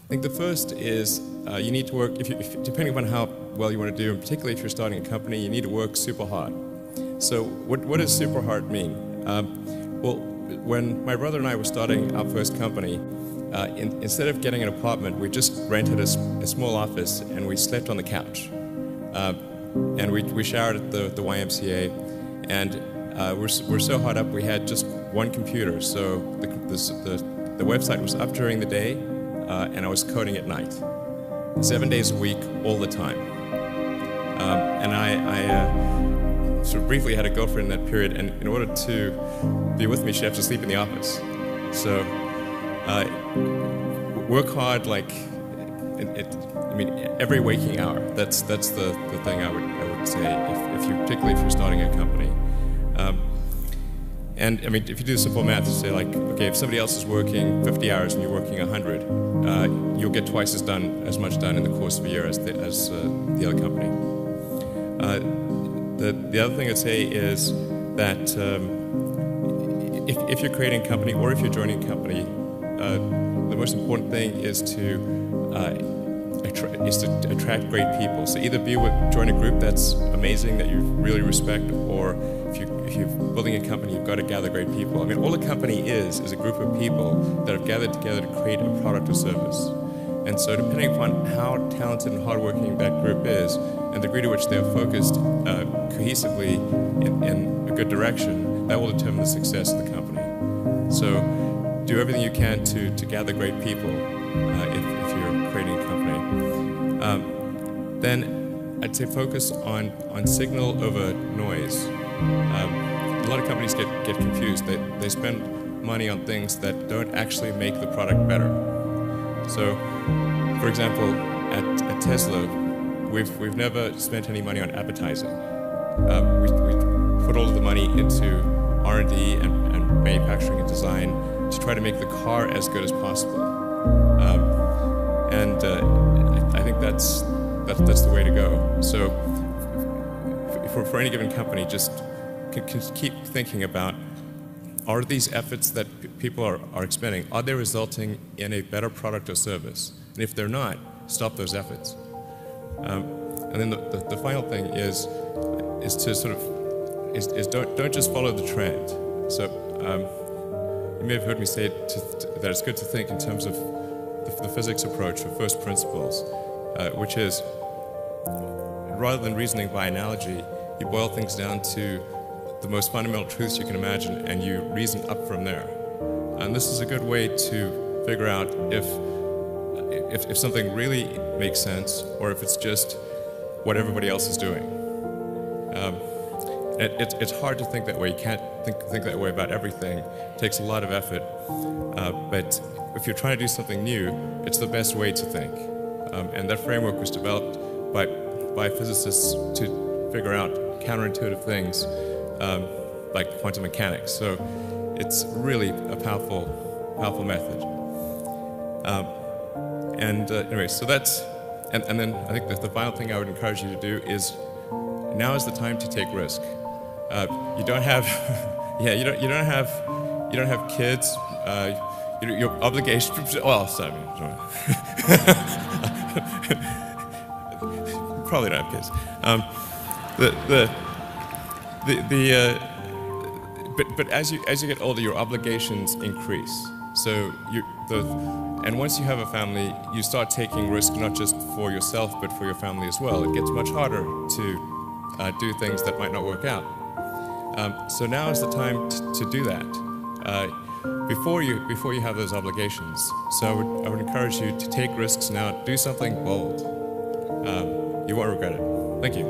I think the first is you need to work, depending upon how well you want to do, and particularly if you're starting a company, you need to work super hard. So what does super hard mean? Well, when my brother and I were starting our first company, instead of getting an apartment, we just rented a small office and we slept on the couch. And we showered at the YMCA, and we're so hard up we had just one computer. So the website was up during the day, and I was coding at night, 7 days a week, all the time. And I sort of briefly had a girlfriend in that period, and in order to be with me, she had to sleep in the office. So work hard, like I mean, every waking hour. That's the thing I would say, particularly if you're starting a company. And I mean, if you do simple math, you say like, okay, if somebody else is working 50 hours and you're working 100, you'll get twice as much done in the course of a year as the other company. The other thing I'd say is that if you're creating a company or if you're joining a company, the most important thing is to attract great people. So either join a group that's amazing, that you really respect, or if you're building a company, you've got to gather great people. I mean, all a company is a group of people that have gathered together to create a product or service. And so depending upon how talented and hardworking that group is, and the degree to which they're focused cohesively in a good direction, that will determine the success of the company. So do everything you can to gather great people if you're creating a company. Then I'd say focus on signal over noise. A lot of companies get confused. They spend money on things that don't actually make the product better. So, for example, at Tesla, we've never spent any money on advertising. We put all of the money into R&D and manufacturing and design to try to make the car as good as possible. And I think that's the way to go. So for any given company, just keep thinking about, are these efforts that people are expending, are they resulting in a better product or service? And if they're not, stop those efforts. And then the final thing is to sort of don't just follow the trend. So you may have heard me say that it's good to think in terms of the physics approach or first principles, which is, rather than reasoning by analogy, you boil things down to the most fundamental truths you can imagine, and you reason up from there. And this is a good way to figure out if something really makes sense, or if it's just what everybody else is doing. It's hard to think that way. You can't think that way about everything. It takes a lot of effort. But if you're trying to do something new, it's the best way to think. And that framework was developed by physicists to figure out counterintuitive things like quantum mechanics. So it's really a powerful method. Anyway, so that's, and then I think that the final thing I would encourage you to do is, now is the time to take risk. You don't have, you don't have kids. Your obligations. Well, sorry. Probably don't have kids. But as you get older, your obligations increase. So and once you have a family, you start taking risk not just for yourself but for your family as well. It gets much harder to do things that might not work out. So now is the time to do that before you have those obligations. So I would encourage you to take risks now. Do something bold. You won't regret it. Thank you.